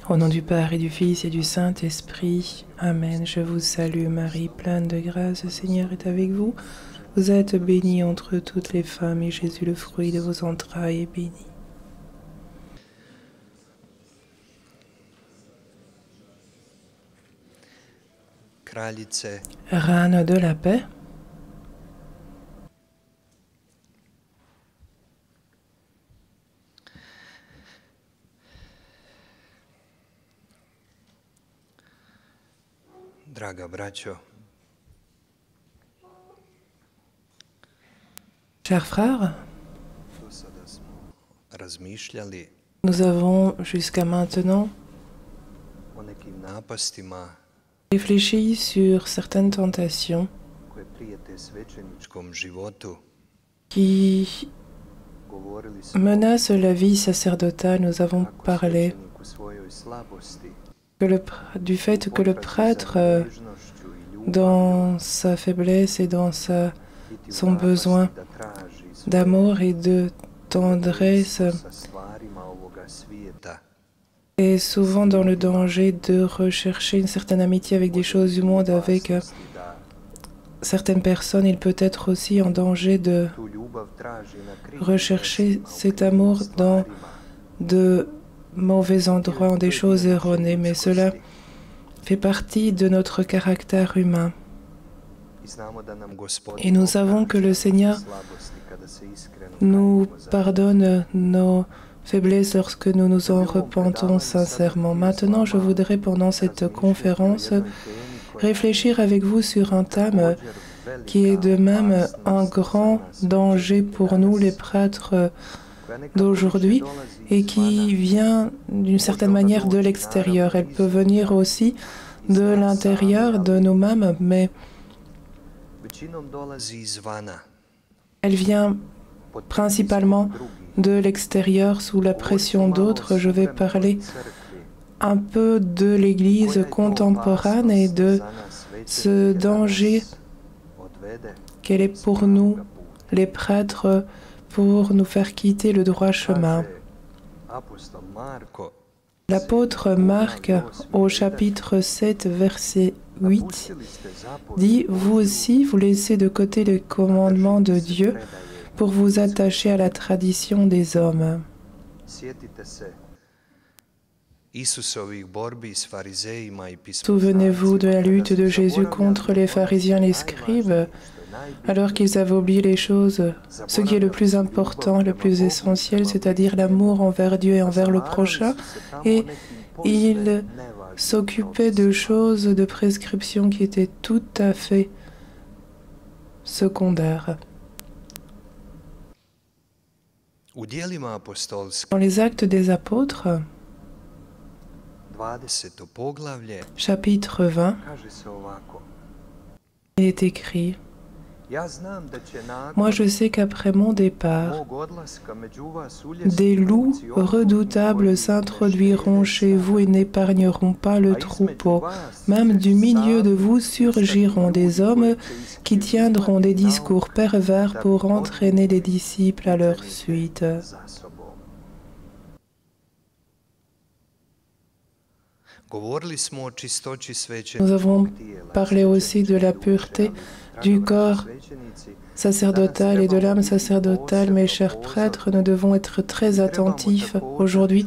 Au nom du Père et du Fils et du Saint-Esprit. Amen. Je vous salue Marie, pleine de grâce, le Seigneur est avec vous. Vous êtes bénie entre toutes les femmes et Jésus, le fruit de vos entrailles, est béni. Reine de la paix, chers frères, nous avons jusqu'à maintenant réfléchi sur certaines tentations qui menacent la vie sacerdotale. Nous avons parlé du fait que le prêtre, dans sa faiblesse et dans son besoin d'amour et de tendresse, est souvent dans le danger de rechercher une certaine amitié avec des choses du monde, avec certaines personnes. Il peut être aussi en danger de rechercher cet amour dans de mauvais endroits, en des choses erronées, mais cela fait partie de notre caractère humain. Et nous savons que le Seigneur nous pardonne nos faiblesses lorsque nous nous en repentons sincèrement. Maintenant, je voudrais, pendant cette conférence, réfléchir avec vous sur un thème qui est de même un grand danger pour nous, les prêtres d'aujourd'hui, et qui vient d'une certaine manière de l'extérieur. Elle peut venir aussi de l'intérieur de nous-mêmes, mais elle vient principalement de l'extérieur sous la pression d'autres. Je vais parler un peu de l'Église contemporaine et de ce danger qu'elle est pour nous, les prêtres, pour nous faire quitter le droit chemin. L'apôtre Marc, au chapitre 7, verset 8, dit « Vous aussi, vous laissez de côté les commandements de Dieu pour vous attacher à la tradition des hommes. » Souvenez-vous de la lutte de Jésus contre les pharisiens et les scribes, alors qu'ils avaient oublié les choses, ce qui est le plus important, le plus essentiel, c'est-à-dire l'amour envers Dieu et envers le prochain, et ils s'occupaient de choses, de prescriptions qui étaient tout à fait secondaires. Dans les Actes des Apôtres, chapitre 20, il est écrit « Moi je sais qu'après mon départ, des loups redoutables s'introduiront chez vous et n'épargneront pas le troupeau. Même du milieu de vous surgiront des hommes qui tiendront des discours pervers pour entraîner les disciples à leur suite. » Nous avons parlé aussi de la pureté du corps sacerdotal et de l'âme sacerdotale. Mes chers prêtres, nous devons être très attentifs aujourd'hui,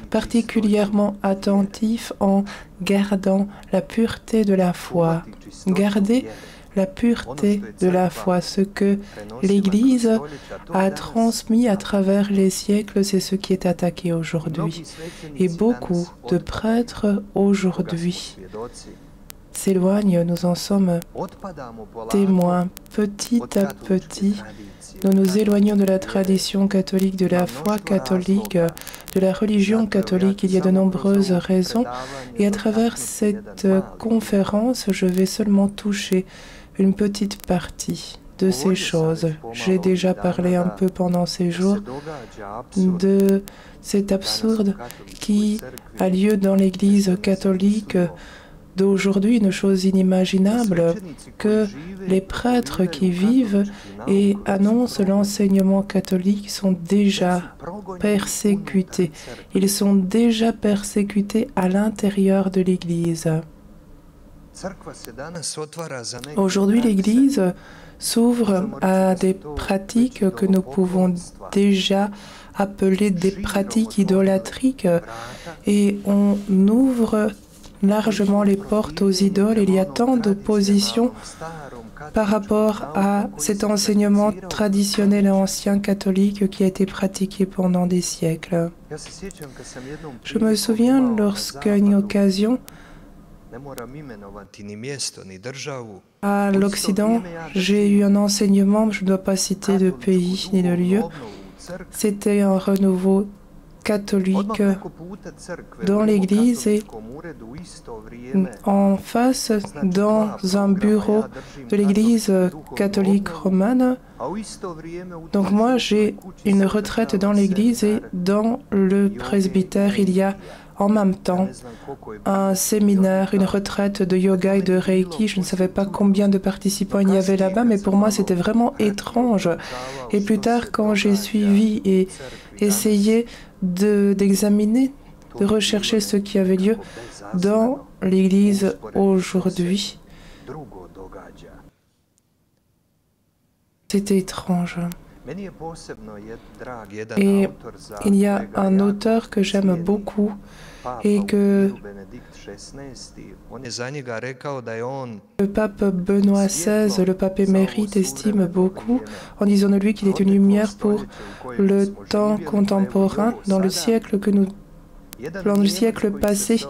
particulièrement attentifs en gardant la pureté de la foi. Gardez la pureté de la foi. Ce que l'Église a transmis à travers les siècles, c'est ce qui est attaqué aujourd'hui. Et beaucoup de prêtres aujourd'hui s'éloignent, nous en sommes témoins. Petit à petit, nous nous éloignons de la tradition catholique, de la foi catholique, de la religion catholique. Il y a de nombreuses raisons. Et à travers cette conférence, je vais seulement toucher une petite partie de ces choses. J'ai déjà parlé un peu pendant ces jours de cet absurde qui a lieu dans l'Église catholique d'aujourd'hui, une chose inimaginable, que les prêtres qui vivent et annoncent l'enseignement catholique sont déjà persécutés. Ils sont déjà persécutés à l'intérieur de l'Église. Aujourd'hui, l'Église s'ouvre à des pratiques que nous pouvons déjà appeler des pratiques idolâtriques et on ouvre largement les portes aux idoles. Il y a tant d'opposition par rapport à cet enseignement traditionnel et ancien catholique qui a été pratiqué pendant des siècles. Je me souviens lorsqu'à une occasion, à l'Occident, j'ai eu un enseignement, je ne dois pas citer de pays ni de lieu, c'était un renouveau catholique dans l'église et en face, dans un bureau de l'église catholique romane. Donc moi, j'ai une retraite dans l'église et dans le presbytère, il y a en même temps un séminaire, une retraite de yoga et de reiki. Je ne savais pas combien de participants il y avait là-bas, mais pour moi, c'était vraiment étrange. Et plus tard, quand j'ai suivi et essayé d'examiner, de rechercher ce qui avait lieu dans l'Église aujourd'hui, c'était étrange. Et il y a un auteur que j'aime beaucoup et que le pape Benoît XVI, le pape émérite, estime beaucoup en disant de lui qu'il est une lumière pour le temps contemporain dans le siècle passé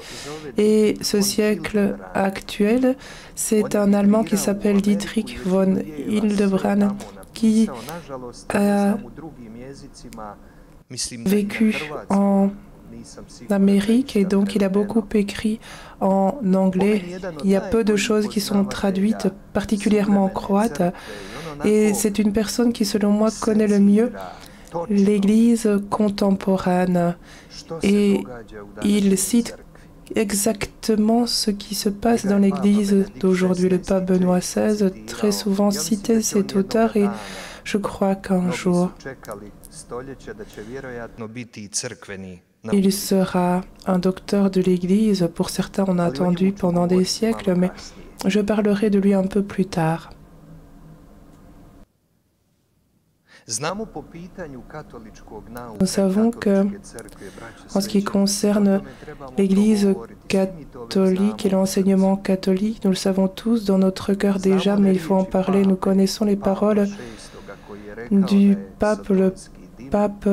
et ce siècle actuel. C'est un Allemand qui s'appelle Dietrich von Hildebrand qui a vécu en Amérique et donc il a beaucoup écrit en anglais. Il y a peu de choses qui sont traduites, particulièrement en croate. Et c'est une personne qui, selon moi, connaît le mieux l'Église contemporaine. Et il cite exactement ce qui se passe dans l'Église d'aujourd'hui. Le pape Benoît XVI très souvent citait cet auteur et je crois qu'un jour, il sera un docteur de l'Église. Pour certains, on a attendu pendant des siècles, mais je parlerai de lui un peu plus tard. Nous savons que, en ce qui concerne l'Église catholique et l'enseignement catholique, nous le savons tous dans notre cœur déjà, mais il faut en parler. Nous connaissons les paroles du pape, le pape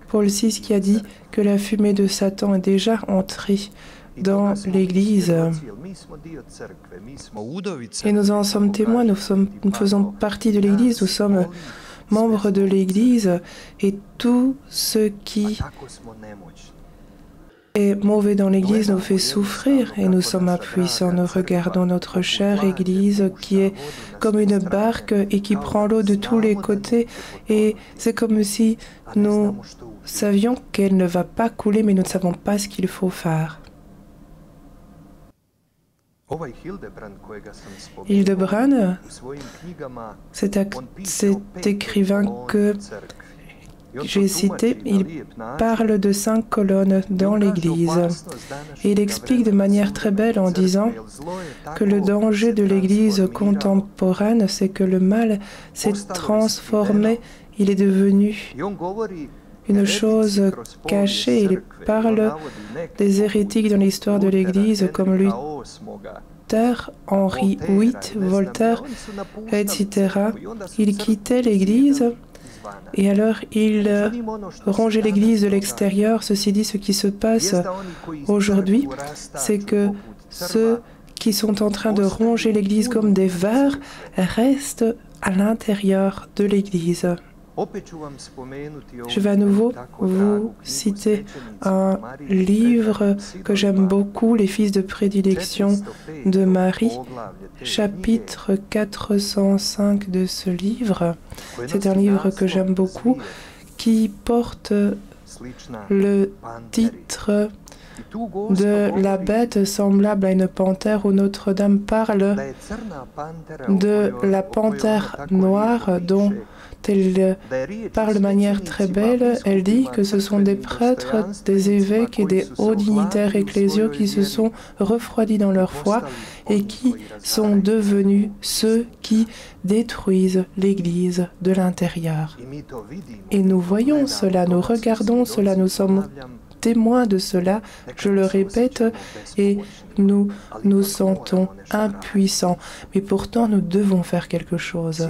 Paul VI, qui a dit que la fumée de Satan est déjà entrée dans l'Église. Et nous en sommes témoins, nous faisons partie de l'Église, nous sommes membres de l'Église, et tout ce qui est mauvais dans l'Église nous fait souffrir, et nous sommes impuissants. Nous regardons notre chère Église qui est comme une barque et qui prend l'eau de tous les côtés, et c'est comme si nous savions qu'elle ne va pas couler, mais nous ne savons pas ce qu'il faut faire. Hildebrand, cet écrivain que j'ai cité, il parle de 5 colonnes dans l'Église. Et il explique de manière très belle en disant que le danger de l'Église contemporaine, c'est que le mal s'est transformé, il est devenu une chose cachée. Il parle des hérétiques dans l'histoire de l'Église comme Luther, Henri VIII, Voltaire, etc. Ils quittaient l'Église et alors ils rongeaient l'Église de l'extérieur. Ceci dit, ce qui se passe aujourd'hui, c'est que ceux qui sont en train de ronger l'Église comme des vers restent à l'intérieur de l'Église. Je vais à nouveau vous citer un livre que j'aime beaucoup, Les fils de prédilection de Marie, chapitre 405 de ce livre. C'est un livre que j'aime beaucoup, qui porte le titre de la bête semblable à une panthère, où Notre-Dame parle de la panthère noire dont elle parle de manière très belle. Elle dit que ce sont des prêtres, des évêques et des hauts dignitaires ecclésiaux qui se sont refroidis dans leur foi et qui sont devenus ceux qui détruisent l'Église de l'intérieur. Et nous voyons cela, nous regardons cela, nous sommes témoins de cela, je le répète, et nous nous sentons impuissants. Mais pourtant, nous devons faire quelque chose.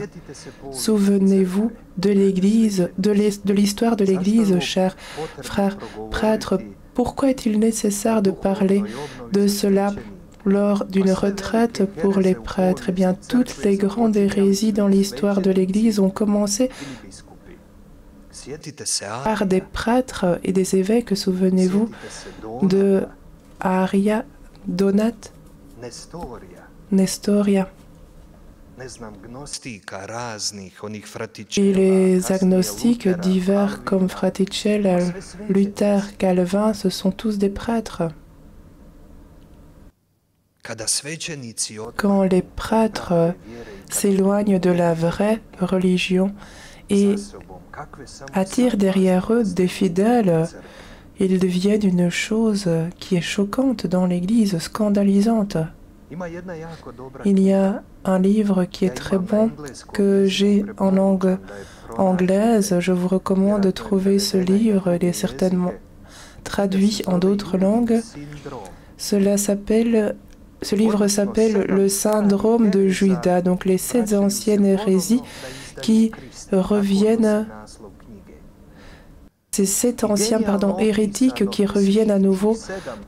Souvenez-vous de l'Église, de l'histoire de l'Église, chers frères prêtres. Pourquoi est-il nécessaire de parler de cela lors d'une retraite pour les prêtres? Eh bien, toutes les grandes hérésies dans l'histoire de l'Église ont commencé par des prêtres et des évêques. Souvenez-vous de Aria, Donat, Nestoria. Et les agnostiques divers comme Fraticelli, Luther, Calvin, ce sont tous des prêtres. Quand les prêtres s'éloignent de la vraie religion et attirent derrière eux des fidèles, ils deviennent une chose qui est choquante dans l'Église, scandalisante. Il y a un livre qui est très bon que j'ai en langue anglaise. Je vous recommande de trouver ce livre. Il est certainement traduit en d'autres langues. Ce livre s'appelle « Le syndrome de Judas », donc les 7 anciennes hérésies qui reviennent, ces 7 anciens hérétiques qui reviennent à nouveau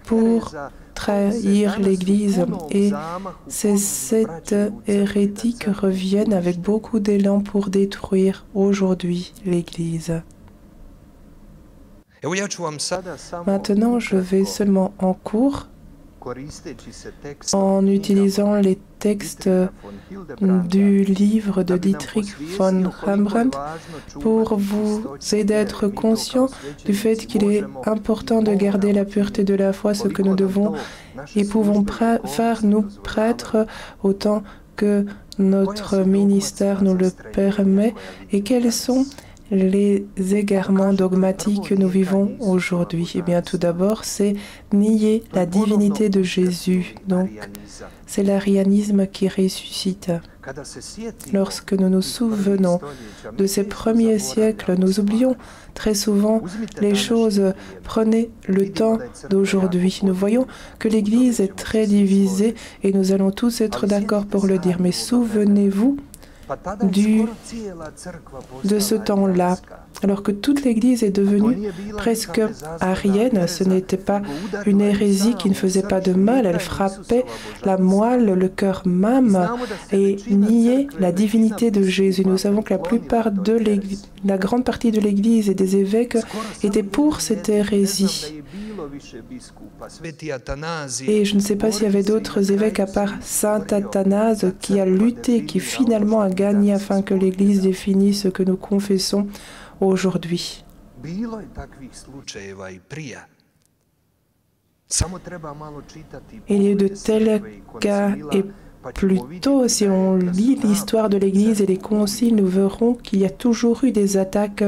pour trahir l'Église. Et ces 7 hérétiques reviennent avec beaucoup d'élan pour détruire aujourd'hui l'Église. Maintenant, je vais seulement en cours en utilisant les textes du livre de Dietrich von Rembrandt pour vous aider à être conscient du fait qu'il est important de garder la pureté de la foi, ce que nous devons et pouvons faire, nous prêtres, autant que notre ministère nous le permet, et quels sont les égarements dogmatiques que nous vivons aujourd'hui. Eh bien, tout d'abord, c'est nier la divinité de Jésus. Donc, c'est l'arianisme qui ressuscite. Lorsque nous nous souvenons de ces premiers siècles, nous oublions très souvent les choses. Prenez le temps d'aujourd'hui. Nous voyons que l'Église est très divisée et nous allons tous être d'accord pour le dire. Mais souvenez-vous de ce temps-là, alors que toute l'Église est devenue presque arienne. Ce n'était pas une hérésie qui ne faisait pas de mal, elle frappait la moelle, le cœur même, et niait la divinité de Jésus. Nous savons que la grande partie de l'Église et des évêques étaient pour cette hérésie. Et je ne sais pas s'il y avait d'autres évêques à part Saint Athanase qui a lutté, qui finalement a gagné afin que l'Église définisse ce que nous confessons aujourd'hui. Il y a eu de tels cas, et plutôt si on lit l'histoire de l'Église et les conciles, nous verrons qu'il y a toujours eu des attaques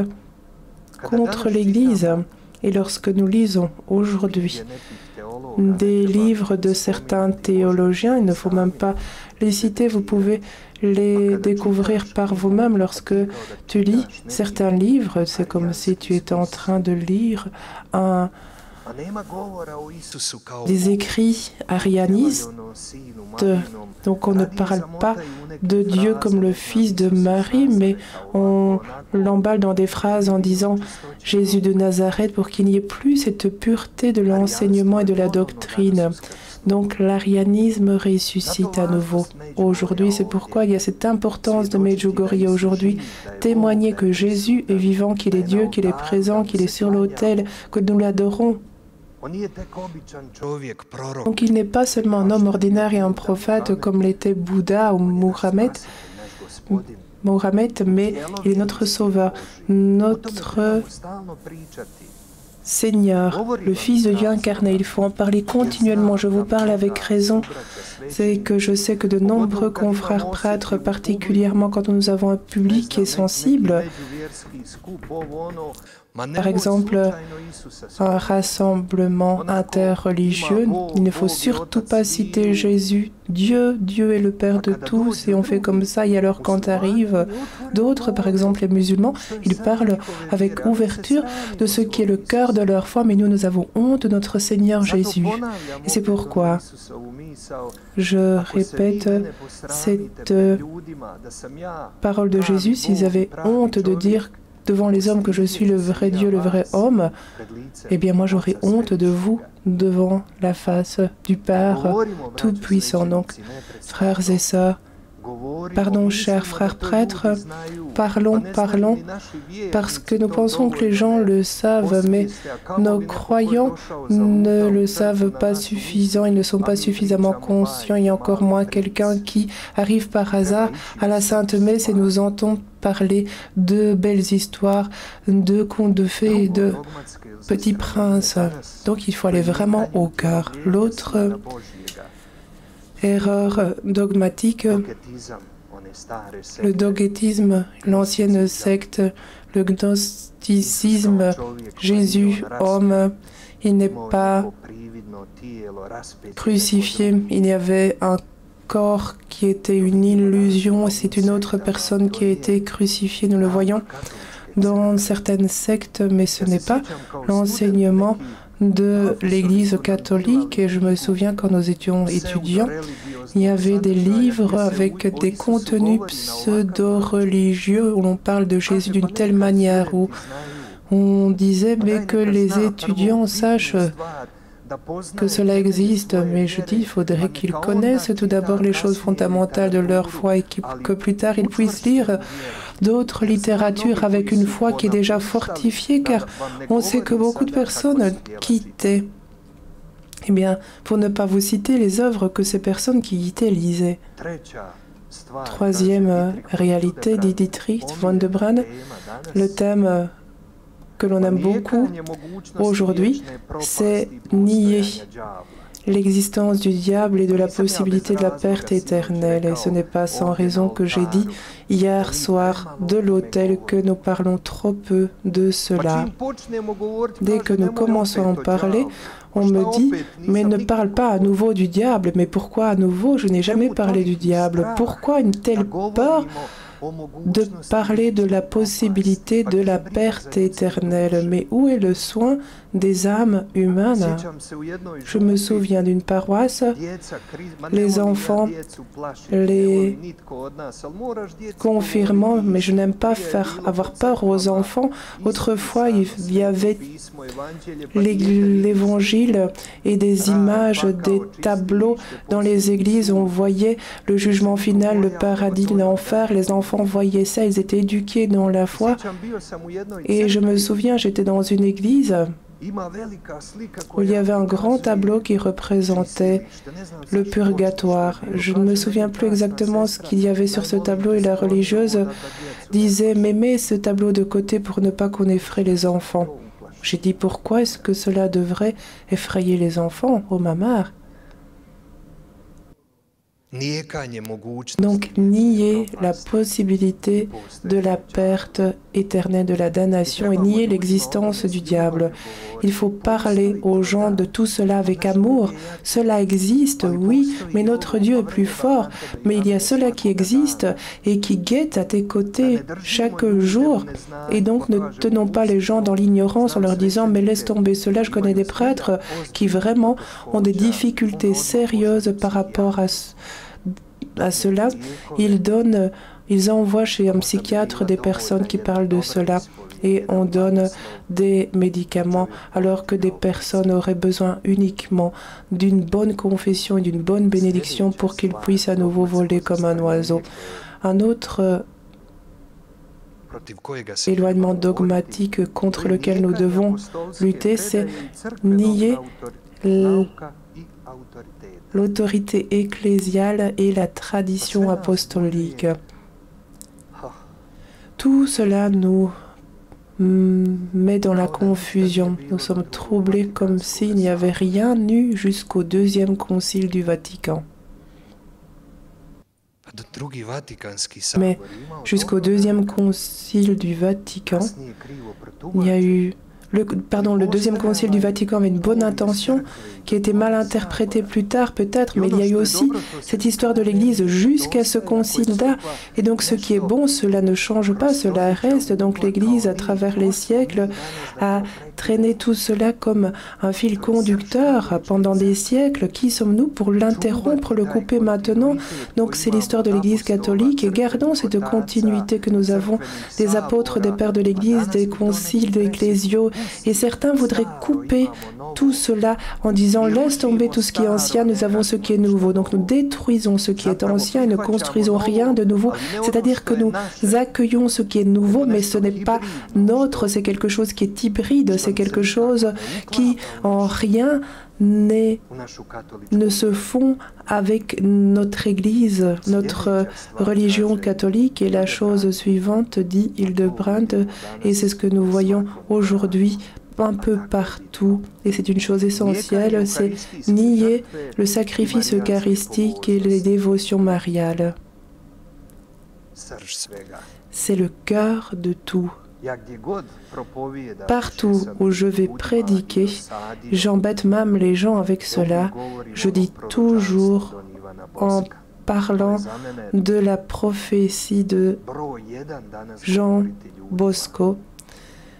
contre l'Église. Et lorsque nous lisons aujourd'hui des livres de certains théologiens, il ne faut même pas les citer, vous pouvez les découvrir par vous-même. Lorsque tu lis certains livres, c'est comme si tu étais en train de lire des écrits arianistes. Donc on ne parle pas de Dieu comme le Fils de Marie, mais on l'emballe dans des phrases en disant Jésus de Nazareth pour qu'il n'y ait plus cette pureté de l'enseignement et de la doctrine. Donc l'arianisme ressuscite à nouveau aujourd'hui. C'est pourquoi il y a cette importance de Medjugorje aujourd'hui. Témoigner que Jésus est vivant, qu'il est Dieu, qu'il est présent, qu'il est sur l'autel, que nous l'adorons. Donc il n'est pas seulement un homme ordinaire et un prophète comme l'était Bouddha ou Mohammed, mais il est notre sauveur, notre Seigneur, le Fils de Dieu incarné. Il faut en parler continuellement. Je vous parle avec raison. C'est que je sais que de nombreux confrères prêtres, particulièrement quand nous avons un public qui est sensible, par exemple, un rassemblement interreligieux, il ne faut surtout pas citer Jésus. Dieu est le Père de tous et on fait comme ça. Et alors quand arrivent d'autres, par exemple les musulmans, ils parlent avec ouverture de ce qui est le cœur de leur foi, mais nous avons honte de notre Seigneur Jésus. Et c'est pourquoi je répète cette parole de Jésus. S'ils avaient honte de dire devant les hommes que je suis le vrai Dieu, le vrai homme, eh bien moi j'aurais honte de vous devant la face du Père Tout-Puissant. Donc, frères et sœurs, pardon, chers frères prêtres, parlons, parce que nous pensons que les gens le savent, mais nos croyants ne le savent pas suffisant, ils ne sont pas suffisamment conscients. Il y a encore moins quelqu'un qui arrive par hasard à la Sainte Messe et nous entend parler de belles histoires, de contes de fées et de petits princes. Donc il faut aller vraiment au cœur. L'autre erreur dogmatique, le dogmatisme, l'ancienne secte, le gnosticisme, Jésus, homme, il n'est pas crucifié, il y avait un corps qui était une illusion, c'est une autre personne qui a été crucifiée, nous le voyons dans certaines sectes, mais ce n'est pas l'enseignement de l'Église catholique. Et je me souviens quand nous étions étudiants, il y avait des livres avec des contenus pseudo-religieux où l'on parle de Jésus d'une telle manière, où on disait mais que les étudiants sachent que cela existe, mais je dis, il faudrait qu'ils connaissent tout d'abord les choses fondamentales de leur foi et que plus tard ils puissent lire d'autres littératures avec une foi qui est déjà fortifiée, car on sait que beaucoup de personnes quittaient, eh bien, pour ne pas vous citer les œuvres que ces personnes qui quittaient lisaient. Troisième réalité, dit Dietrich von der Brand, le thème que l'on aime beaucoup aujourd'hui, c'est nier l'existence du diable et de la possibilité de la perte éternelle. Et ce n'est pas sans raison que j'ai dit hier soir de l'autel que nous parlons trop peu de cela. Dès que nous commençons à en parler, on me dit, mais ne parle pas à nouveau du diable. Mais pourquoi à nouveau? Je n'ai jamais parlé du diable. Pourquoi une telle peur de parler de la possibilité de la perte éternelle? Mais où est le soin des âmes humaines? Je me souviens d'une paroisse, les enfants, les confirmants, mais je n'aime pas avoir peur aux enfants. Autrefois, il y avait l'évangile et des images, des tableaux dans les églises. On voyait le jugement final, le paradis, l'enfer. Les enfants voyaient ça, ils étaient éduqués dans la foi. Et je me souviens, j'étais dans une église où il y avait un grand tableau qui représentait le purgatoire. Je ne me souviens plus exactement ce qu'il y avait sur ce tableau et la religieuse disait « Mais mets ce tableau de côté pour ne pas qu'on effraie les enfants ». J'ai dit « Pourquoi est-ce que cela devrait effrayer les enfants, ô ma mère ?» Donc, nier la possibilité de la perte éternelle, de la damnation, et nier l'existence du diable. Il faut parler aux gens de tout cela avec amour. Cela existe, oui, mais notre Dieu est plus fort. Mais il y a cela qui existe et qui guette à tes côtés chaque jour. Et donc, ne tenons pas les gens dans l'ignorance en leur disant « Mais laisse tomber cela, je connais des prêtres qui vraiment ont des difficultés sérieuses par rapport à cela. Ils envoient chez un psychiatre des personnes qui parlent de cela et on donne des médicaments alors que des personnes auraient besoin uniquement d'une bonne confession et d'une bonne bénédiction pour qu'ils puissent à nouveau voler comme un oiseau. Un autre éloignement dogmatique contre lequel nous devons lutter, c'est nier l'autorité ecclésiale et la tradition apostolique. Tout cela nous met dans la confusion. Nous sommes troublés comme s'il n'y avait rien eu jusqu'au deuxième concile du Vatican. Mais jusqu'au deuxième concile du Vatican, il y a eu... le deuxième concile du Vatican avait une bonne intention qui a été mal interprétée plus tard peut-être, mais il y a eu aussi cette histoire de l'Église jusqu'à ce concile-là. Et donc ce qui est bon, cela ne change pas, cela reste. Donc l'Église, à travers les siècles, a traîné tout cela comme un fil conducteur pendant des siècles. Qui sommes-nous pour l'interrompre, le couper maintenant? Donc c'est l'histoire de l'Église catholique et gardons cette continuité que nous avons des apôtres, des pères de l'Église, des conciles, des ecclésiaux. Et certains voudraient couper tout cela en disant « laisse tomber tout ce qui est ancien, nous avons ce qui est nouveau ». Donc nous détruisons ce qui est ancien et ne construisons rien de nouveau. C'est-à-dire que nous accueillons ce qui est nouveau, mais ce n'est pas notre, c'est quelque chose qui est hybride, c'est quelque chose qui en rien ne se fond avec notre Église, notre religion catholique. Et la chose suivante, dit Hildebrandt, et c'est ce que nous voyons aujourd'hui un peu partout, et c'est une chose essentielle, c'est nier le sacrifice eucharistique et les dévotions mariales. C'est le cœur de tout. Partout où je vais prédiquer, j'embête même les gens avec cela. Je dis toujours, en parlant de la prophétie de Jean Bosco,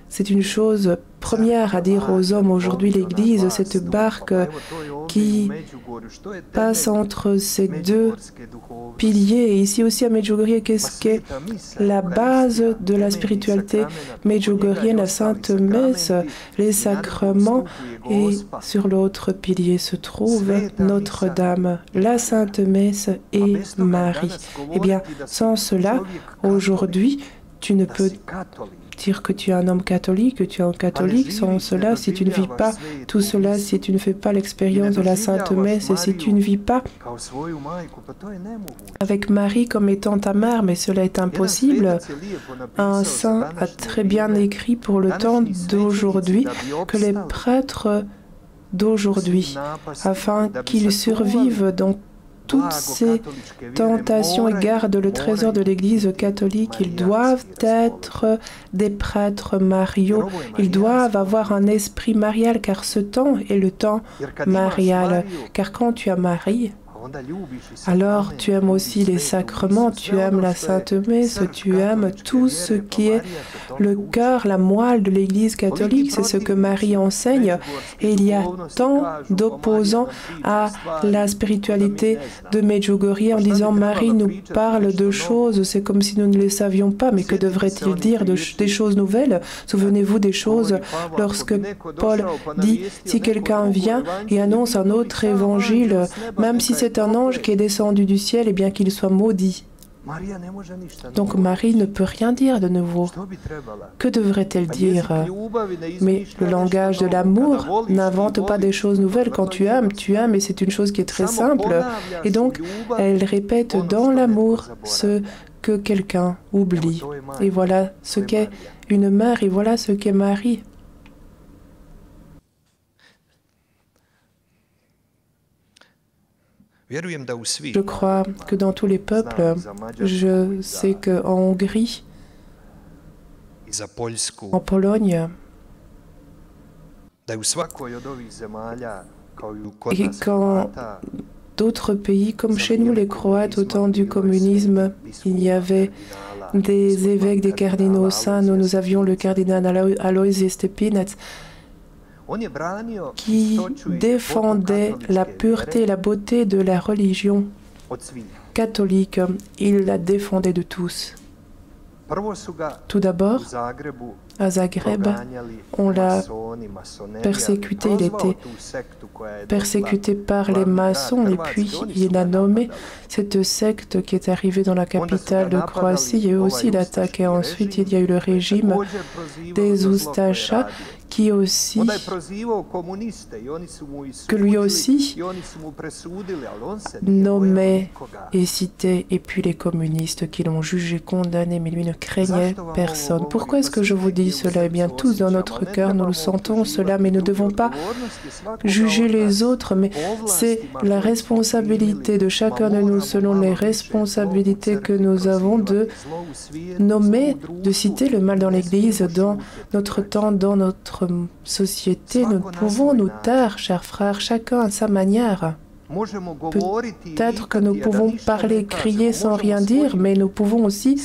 c'est une chose première à dire aux hommes aujourd'hui, l'Église, cette barque qui passe entre ces deux piliers. Et ici aussi à Medjugorje, qu'est-ce qu'est la base de la spiritualité medjugorjienne, la Sainte Messe, les sacrements, et sur l'autre pilier se trouve Notre-Dame, la Sainte Messe et Marie. Eh bien, sans cela, aujourd'hui, tu ne peux dire que tu es un homme catholique, que tu es un catholique. Sans cela, si tu ne vis pas tout cela, si tu ne fais pas l'expérience de la Sainte Messe, et si tu ne vis pas avec Marie comme étant ta mère, mais cela est impossible. Un saint a très bien écrit pour le temps d'aujourd'hui que les prêtres d'aujourd'hui, afin qu'ils survivent dans toutes ces tentations et gardent le trésor de l'Église catholique, ils doivent être des prêtres mariaux, ils doivent avoir un esprit marial, car ce temps est le temps marial. Car quand tu as Marie, alors tu aimes aussi les sacrements, tu aimes la Sainte Messe, tu aimes tout ce qui est le cœur, la moelle de l'Église catholique, c'est ce que Marie enseigne. Et il y a tant d'opposants à la spiritualité de Medjugorje en disant Marie nous parle de choses, c'est comme si nous ne les savions pas, mais que devrait-il dire des choses nouvelles? Souvenez-vous des choses lorsque Paul dit si quelqu'un vient et annonce un autre évangile, même si c'est un ange qui est descendu du ciel, et bien qu'il soit maudit. Donc Marie ne peut rien dire de nouveau. Que devrait-elle dire? Mais le langage de l'amour n'invente pas des choses nouvelles. Quand tu aimes, et c'est une chose qui est très simple. Et donc, elle répète dans l'amour ce que quelqu'un oublie. Et voilà ce qu'est une mère, et voilà ce qu'est Marie. Je crois que dans tous les peuples, je sais qu'en Hongrie, en Pologne, et quand d'autres pays, comme chez nous les Croates, au temps du communisme, il y avait des évêques, des cardinaux saints. Nous avions le cardinal Alojzije Stepinac, qui défendait la pureté et la beauté de la religion catholique. Il la défendait de tous. Tout d'abord, à Zagreb, on l'a persécuté, il était persécuté par les maçons, et puis il a nommé cette secte qui est arrivée dans la capitale de Croatie, et aussi l'attaque. Et ensuite, il y a eu le régime des Oustachas que lui aussi nommait et citait, et puis les communistes qui l'ont jugé, condamné, mais lui ne craignait personne. Pourquoi est-ce que je vous dis cela? Eh bien, tous dans notre cœur, nous le sentons cela, mais nous ne devons pas juger les autres, mais c'est la responsabilité de chacun de nous, selon les responsabilités que nous avons, de nommer, de citer le mal dans l'Église, dans notre temps, dans notre société. Nous pouvons nous taire, chers frères, chacun à sa manière. Peut-être que nous pouvons parler, crier sans rien dire, mais nous pouvons aussi,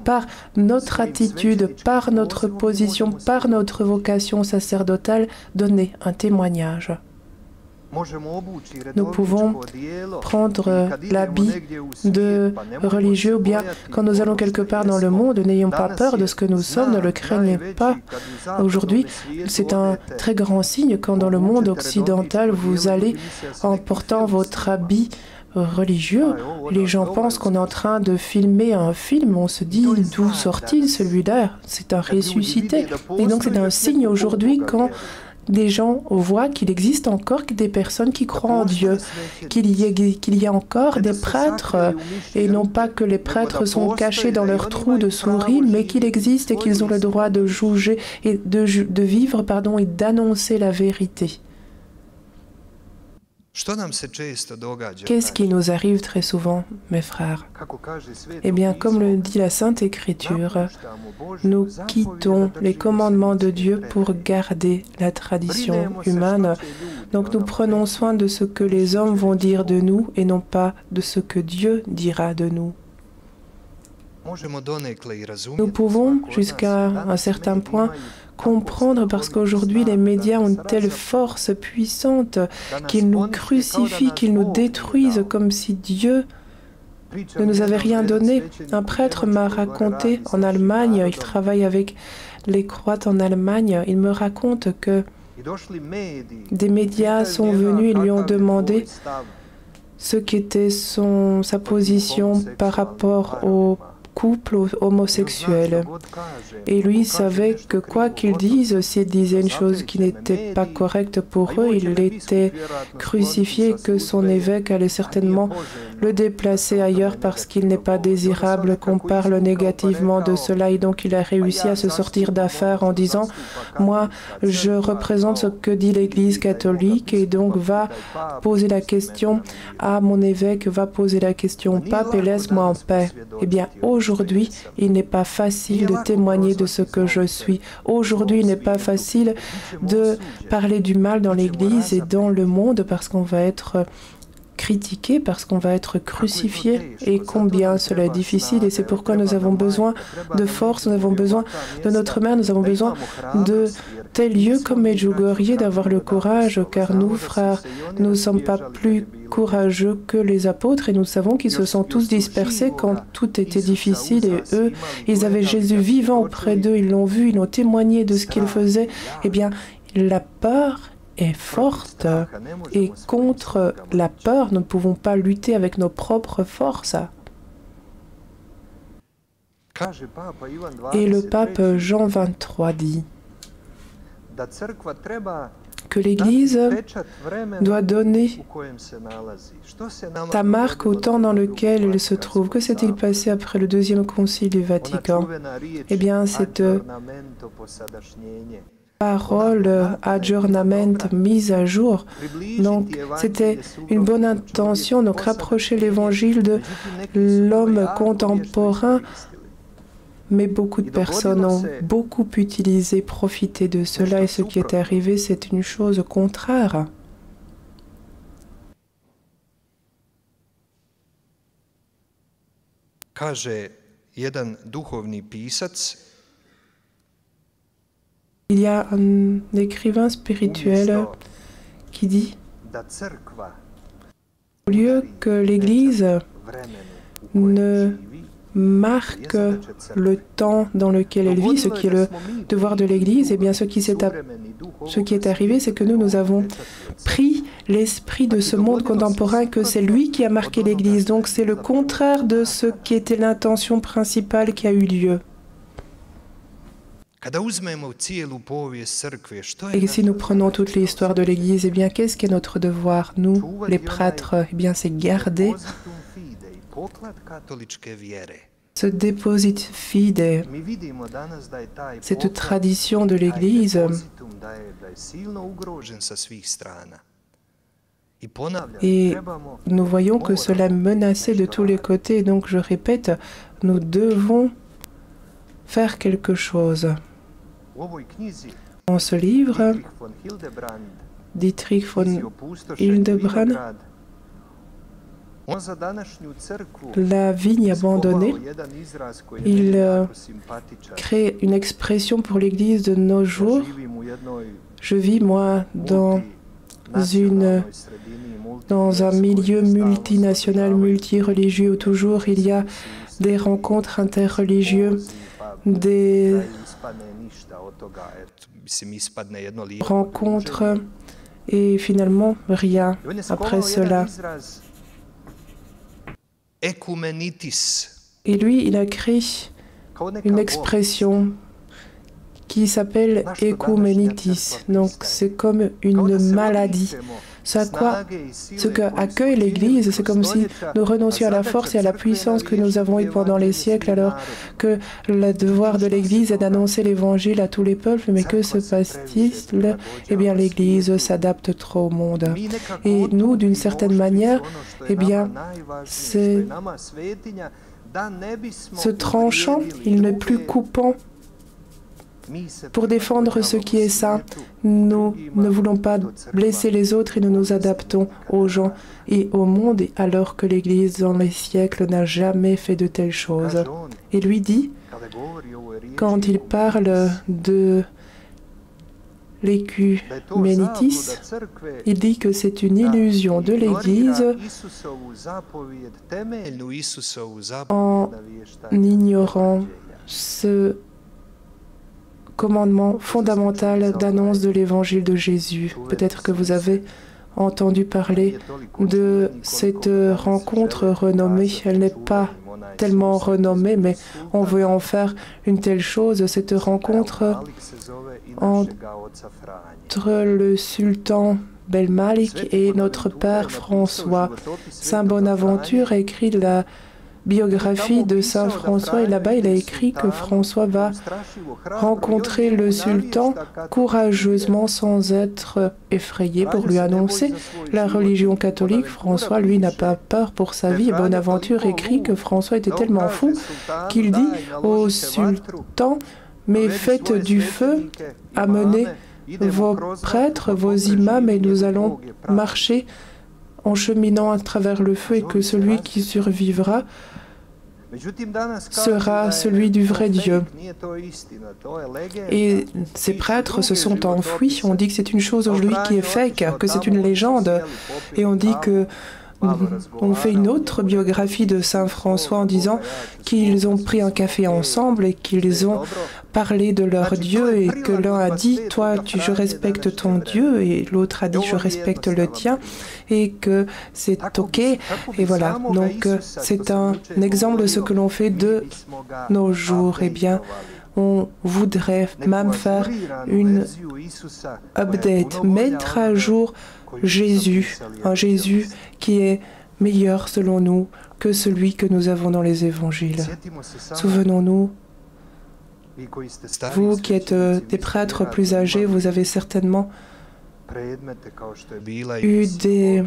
par notre attitude, par notre position, par notre vocation sacerdotale, donner un témoignage. Nous pouvons prendre l'habit de religieux, ou bien quand nous allons quelque part dans le monde, n'ayons pas peur de ce que nous sommes, ne le craignez pas. Aujourd'hui, c'est un très grand signe quand dans le monde occidental, vous allez en portant votre habit religieux. Les gens pensent qu'on est en train de filmer un film. On se dit, d'où sort-il celui-là? C'est un ressuscité. Et donc c'est un signe aujourd'hui quand des gens voient qu'il existe encore des personnes qui croient en Dieu, qu'il y a encore des prêtres, et non pas que les prêtres sont cachés dans leur trou de souris, mais qu'il existe et qu'ils ont le droit de juger et de vivre, et d'annoncer la vérité. Qu'est-ce qui nous arrive très souvent, mes frères? Eh bien, comme le dit la Sainte Écriture, nous quittons les commandements de Dieu pour garder la tradition humaine. Donc nous prenons soin de ce que les hommes vont dire de nous et non pas de ce que Dieu dira de nous. Nous pouvons, jusqu'à un certain point, comprendre parce qu'aujourd'hui les médias ont une telle force puissante qu'ils nous crucifient, qu'ils nous détruisent comme si Dieu ne nous avait rien donné. Un prêtre m'a raconté en Allemagne, il travaille avec les croates en Allemagne, il me raconte que des médias sont venus et lui ont demandé ce qu'était sa position par rapport au couple homosexuel. Et lui savait que quoi qu'ils disent, s'ils disaient une chose qui n'était pas correcte pour eux, il était crucifié, que son évêque allait certainement le déplacer ailleurs parce qu'il n'est pas désirable qu'on parle négativement de cela. Et donc il a réussi à se sortir d'affaire en disant « Moi, je représente ce que dit l'Église catholique et donc va poser la question à mon évêque, va poser la question au pape et laisse-moi en paix. » Eh bien, aujourd'hui, il n'est pas facile de témoigner de ce que je suis. Aujourd'hui, il n'est pas facile de parler du mal dans l'Église et dans le monde parce qu'on va être critiqué, parce qu'on va être crucifié. Et combien cela est difficile. Et c'est pourquoi nous avons besoin de force, nous avons besoin de notre mère, nous avons besoin de tels lieux comme Medjugorje, d'avoir le courage, car nous, frères, nous ne sommes pas plus courageux que les apôtres et nous savons qu'ils se sont tous dispersés quand tout était difficile et eux, ils avaient Jésus vivant auprès d'eux, ils l'ont vu, ils ont témoigné de ce qu'il faisait. Eh bien, la peur est forte et contre la peur, nous ne pouvons pas lutter avec nos propres forces. Et le pape Jean XXIII dit que l'Église doit donner sa marque au temps dans lequel elle se trouve. Que s'est-il passé après le deuxième concile du Vatican? Eh bien, cette parole aggiornament, mise à jour. Donc, c'était une bonne intention, donc rapprocher l'Évangile de l'homme contemporain. Mais beaucoup de personnes ont beaucoup utilisé, profité de cela, et ce qui est arrivé, c'est une chose contraire. Il y a un écrivain spirituel qui dit, au lieu que l'Église ne marque le temps dans lequel elle vit, ce qui est le devoir de l'Église, eh bien ce qui est arrivé, c'est que nous avons pris l'esprit de ce monde contemporain, que c'est lui qui a marqué l'Église. Donc c'est le contraire de ce qui était l'intention principale qui a eu lieu. Et si nous prenons toute l'histoire de l'Église, eh bien, qu'est-ce qu'est notre devoir, nous, les prêtres? Eh bien, c'est garder ce deposit fide, cette tradition de l'Église. Et nous voyons que cela est menacé de tous les côtés. Donc, je répète, nous devons faire quelque chose. Dans ce livre, Dietrich von Hildebrand, la vigne abandonnée, il crée une expression pour l'Église de nos jours. Je vis, moi, dans un milieu multinational, multireligieux, où toujours il y a des rencontres interreligieuses, des rencontres et finalement rien après cela. Et lui, il a créé une expression qui s'appelle œcuménitis. Donc c'est comme une maladie. Ce qu'accueille l'Église, c'est comme si nous renoncions à la force et à la puissance que nous avons eue pendant les siècles, alors que le devoir de l'Église est d'annoncer l'Évangile à tous les peuples. Mais que se passe-t-il? Eh bien, l'Église s'adapte trop au monde. Et nous, d'une certaine manière, eh bien, ce tranchant, il n'est plus coupant. Pour défendre ce qui est saint, nous ne voulons pas blesser les autres et nous nous adaptons aux gens et au monde, alors que l'Église dans les siècles n'a jamais fait de telles choses. Et lui dit, quand il parle de l'œcuménitis, il dit que c'est une illusion de l'Église en ignorant ce commandement fondamental d'annonce de l'évangile de Jésus. Peut-être que vous avez entendu parler de cette rencontre renommée. Elle n'est pas tellement renommée, mais on veut en faire une telle chose. Cette rencontre entre le sultan Belmalik et notre père François. Saint Bonaventure a écrit la biographie de Saint François et là-bas il a écrit que François va rencontrer le sultan courageusement sans être effrayé pour lui annoncer la religion catholique. François, lui, n'a pas peur pour sa vie. Et Bonaventure écrit que François était tellement fou qu'il dit au sultan, mais faites du feu, amenez vos prêtres, vos imams et nous allons marcher en cheminant à travers le feu et que celui qui survivra sera celui du vrai Dieu. Et ces prêtres se sont enfuis. On dit que c'est une chose aujourd'hui qui est fake, que c'est une légende. Et on dit que on fait une autre biographie de Saint François en disant qu'ils ont pris un café ensemble et qu'ils ont parlé de leur Dieu et que l'un a dit « Toi, je respecte ton Dieu » et l'autre a dit « Je respecte le tien » et que c'est OK. Et voilà, donc c'est un exemple de ce que l'on fait de nos jours. Eh bien, on voudrait même faire une update, mettre à jour Jésus, un Jésus qui est meilleur selon nous que celui que nous avons dans les évangiles. Souvenons-nous, vous qui êtes des prêtres plus âgés, vous avez certainement eu des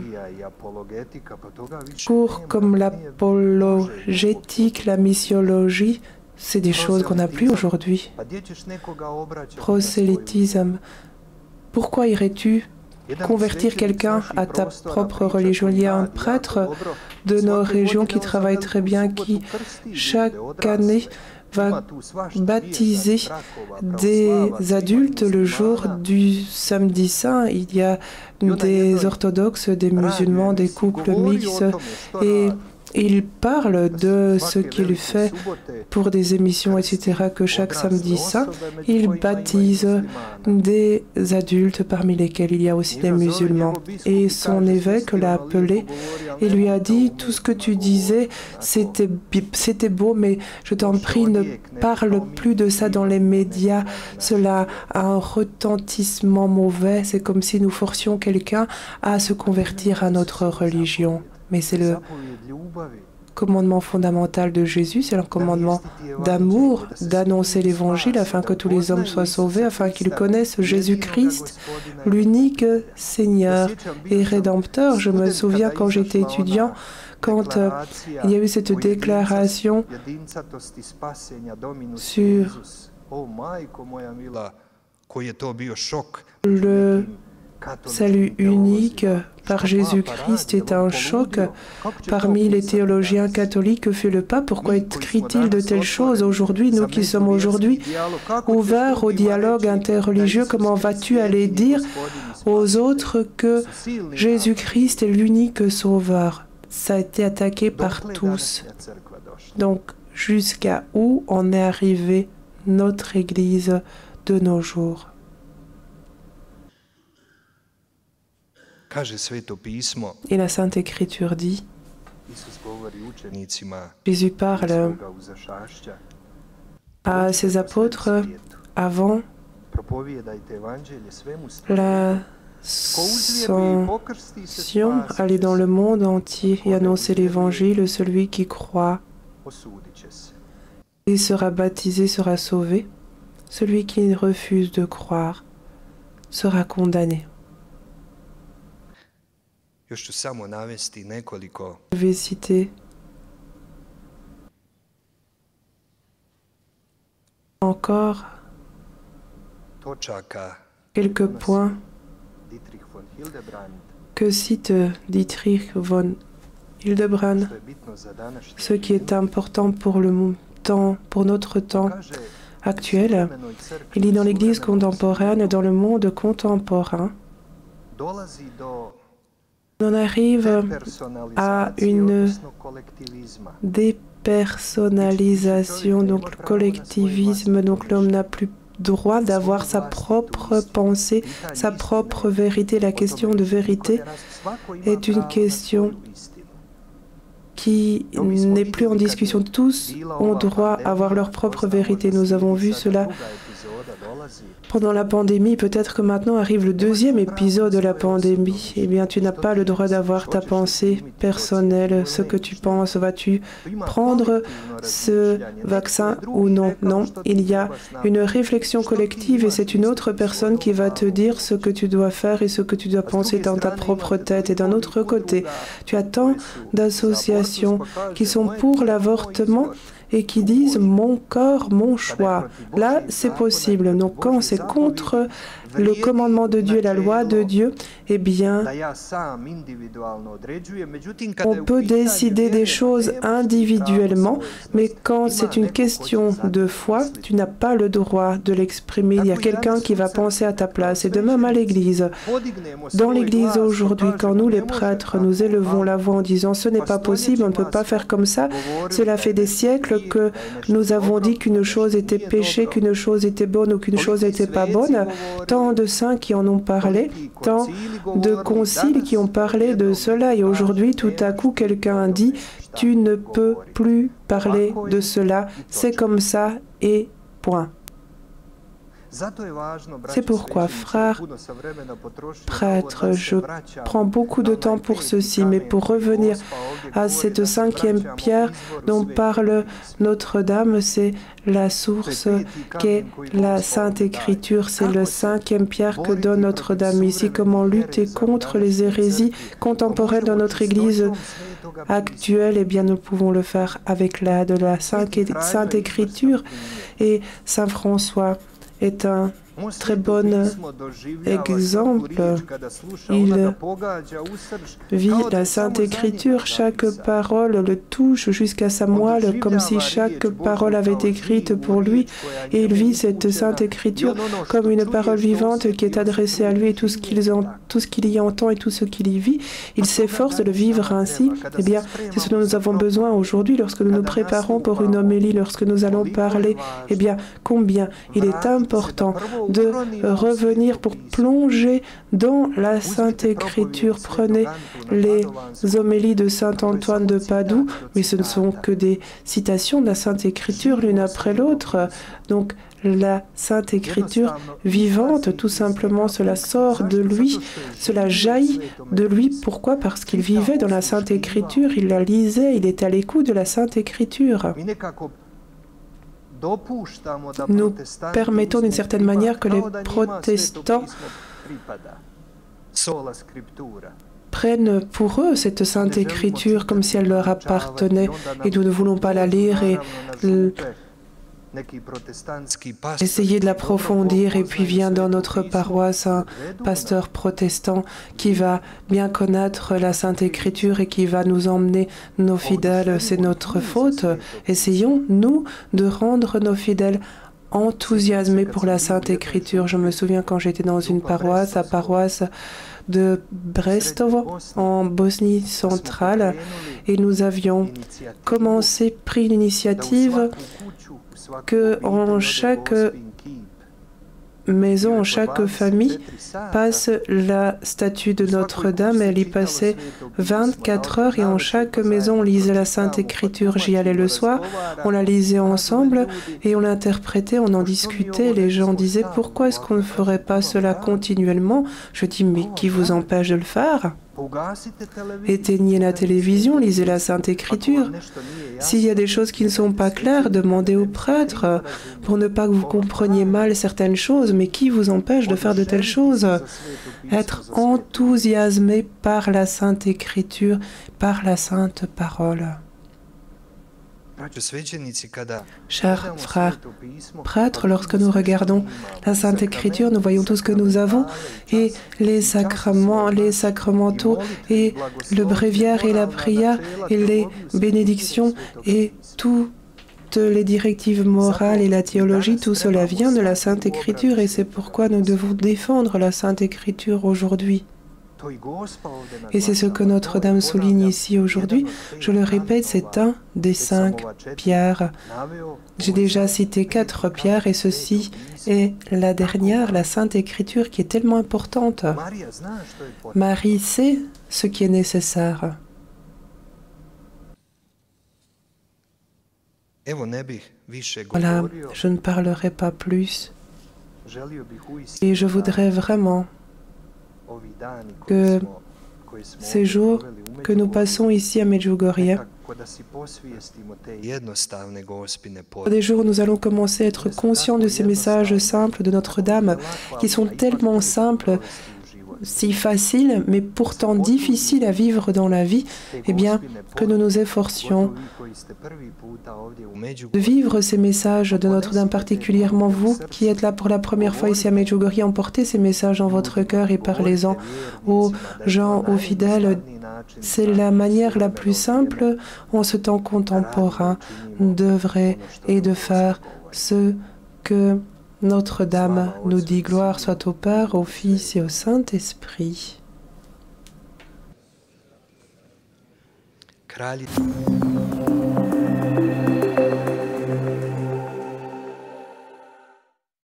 cours comme l'apologétique, la missiologie. C'est des choses qu'on n'a plus aujourd'hui. Prosélytisme. Pourquoi irais-tu convertir quelqu'un à ta propre religion? Il y a un prêtre de nos régions qui travaille très bien, qui chaque année va baptiser des adultes le jour du samedi saint. Il y a des orthodoxes, des musulmans, des couples mixtes et il parle de ce qu'il fait pour des émissions, etc., que chaque samedi saint, il baptise des adultes parmi lesquels il y a aussi des musulmans. Et son évêque l'a appelé et lui a dit, tout ce que tu disais, c'était beau, mais je t'en prie, ne parle plus de ça dans les médias. Cela a un retentissement mauvais. C'est comme si nous forcions quelqu'un à se convertir à notre religion. Mais c'est le commandement fondamental de Jésus, c'est le commandement d'amour, d'annoncer l'Évangile afin que tous les hommes soient sauvés, afin qu'ils connaissent Jésus-Christ, l'unique Seigneur et Rédempteur. Je me souviens quand j'étais étudiant, quand il y a eu cette déclaration sur le salut unique par Jésus-Christ est un choc parmi les théologiens catholiques. Que fait le pape? Pourquoi écrit-il de telles choses aujourd'hui? Nous qui sommes aujourd'hui ouverts au dialogue interreligieux, comment vas-tu aller dire aux autres que Jésus-Christ est l'unique sauveur? Ça a été attaqué par tous. Donc, jusqu'à où en est arrivée notre Église de nos jours? Et la Sainte Écriture dit, Jésus parle à ses apôtres avant l'ascension, aller dans le monde entier et annoncer l'Évangile. Celui qui croit et sera baptisé sera sauvé. Celui qui refuse de croire sera condamné. Je vais citer encore quelques points que cite Dietrich von Hildebrand, ce qui est important pour notre temps actuel. Il dit dans l'Église contemporaine, dans le monde contemporain, on arrive à une dépersonnalisation, donc le collectivisme, donc l'homme n'a plus droit d'avoir sa propre pensée, sa propre vérité. La question de vérité est une question qui n'est plus en discussion. Tous ont droit à avoir leur propre vérité. Nous avons vu cela pendant la pandémie. Peut-être que maintenant arrive le deuxième épisode de la pandémie. Eh bien, tu n'as pas le droit d'avoir ta pensée personnelle, ce que tu penses. Vas-tu prendre ce vaccin ou non? Non, il y a une réflexion collective et c'est une autre personne qui va te dire ce que tu dois faire et ce que tu dois penser dans ta propre tête. Et d'un autre côté, tu as tant d'associations qui sont pour l'avortement et qui disent « mon corps, mon choix ». Là, c'est possible. Donc, quand c'est contre le commandement de Dieu et la loi de Dieu, eh bien, on peut décider des choses individuellement, mais quand c'est une question de foi, tu n'as pas le droit de l'exprimer. Il y a quelqu'un qui va penser à ta place. Et de même à l'Église. Dans l'Église aujourd'hui, quand nous, les prêtres, nous élevons la voix en disant « ce n'est pas possible, on ne peut pas faire comme ça », cela fait des siècles que nous avons dit qu'une chose était péché, qu'une chose était bonne ou qu'une chose n'était pas bonne. Tant de saints qui en ont parlé, tant de conciles qui ont parlé de cela. Et aujourd'hui, tout à coup, quelqu'un dit « tu ne peux plus parler de cela, c'est comme ça et point ». C'est pourquoi, frères, prêtres, je prends beaucoup de temps pour ceci, mais pour revenir à cette 5e pierre dont parle Notre-Dame, c'est la source qu'est la Sainte Écriture, c'est le 5e pierre que donne Notre-Dame ici. Comment lutter contre les hérésies contemporaines dans notre Église actuelle? Eh bien, nous pouvons le faire avec l'aide de la Sainte Écriture. Et Saint François est un très bon exemple. Il vit la Sainte Écriture, chaque parole le touche jusqu'à sa moelle, comme si chaque parole avait été écrite pour lui. Et il vit cette Sainte Écriture comme une parole vivante qui est adressée à lui, et tout ce qu'il y entend et tout ce qu'il y vit, il s'efforce de le vivre ainsi. Eh bien, c'est ce dont nous avons besoin aujourd'hui lorsque nous nous préparons pour une homélie, lorsque nous allons parler. Eh bien, combien il est important de revenir pour plonger dans la Sainte Écriture. Prenez les homélies de saint Antoine de Padoue, mais ce ne sont que des citations de la Sainte Écriture l'une après l'autre. Donc, la Sainte Écriture vivante, tout simplement, cela sort de lui, cela jaillit de lui. Pourquoi? Parce qu'il vivait dans la Sainte Écriture, il la lisait, il était à l'écoute de la Sainte Écriture. Nous permettons d'une certaine manière que les protestants prennent pour eux cette Sainte Écriture comme si elle leur appartenait, et nous ne voulons pas la lire et essayer de l'approfondir. Et puis vient dans notre paroisse un pasteur protestant qui va bien connaître la Sainte Écriture et qui va nous emmener nos fidèles. C'est notre faute. Essayons, nous, de rendre nos fidèles enthousiasmés pour la Sainte Écriture. Je me souviens quand j'étais dans une paroisse, la paroisse de Brestovo, en Bosnie centrale, et nous avions pris l'initiative que en chaque maison, en chaque famille, passe la statue de Notre-Dame. Elle y passait 24 heures et en chaque maison, on lisait la Sainte Écriture. J'y allais le soir, on la lisait ensemble et on l'interprétait, on en discutait. Les gens disaient, pourquoi est-ce qu'on ne ferait pas cela continuellement? Je dis, mais qui vous empêche de le faire? Éteignez la télévision, lisez la Sainte Écriture. S'il y a des choses qui ne sont pas claires, demandez au prêtre pour ne pas que vous compreniez mal certaines choses. Mais qui vous empêche de faire de telles choses? Être enthousiasmé par la Sainte Écriture, par la Sainte Parole. Chers frères prêtres, lorsque nous regardons la Sainte Écriture, nous voyons tout ce que nous avons, et les sacrements, les sacramentaux, et le bréviaire et la prière, et les bénédictions, et toutes les directives morales et la théologie, tout cela vient de la Sainte Écriture, et c'est pourquoi nous devons défendre la Sainte Écriture aujourd'hui. Et c'est ce que Notre-Dame souligne ici aujourd'hui. Je le répète, c'est un des 5 pierres. J'ai déjà cité 4 pierres et ceci est la dernière, la Sainte Écriture, qui est tellement importante. Marie sait ce qui est nécessaire. Voilà, je ne parlerai pas plus. Et je voudrais vraiment que ces jours que nous passons ici à Medjugorje, des jours où nous allons commencer à être conscients de ces messages simples de Notre-Dame, qui sont tellement simples, si faciles, mais pourtant difficiles à vivre dans la vie, eh bien, que nous nous efforcions de vivre ces messages de Notre-Dame, particulièrement vous qui êtes là pour la première fois ici à Medjugorje, emportez ces messages dans votre cœur et parlez-en aux gens, aux fidèles. C'est la manière la plus simple en ce temps contemporain d'œuvrer et de faire ce que Notre-Dame nous dit. Gloire soit au Père, au Fils et au Saint-Esprit.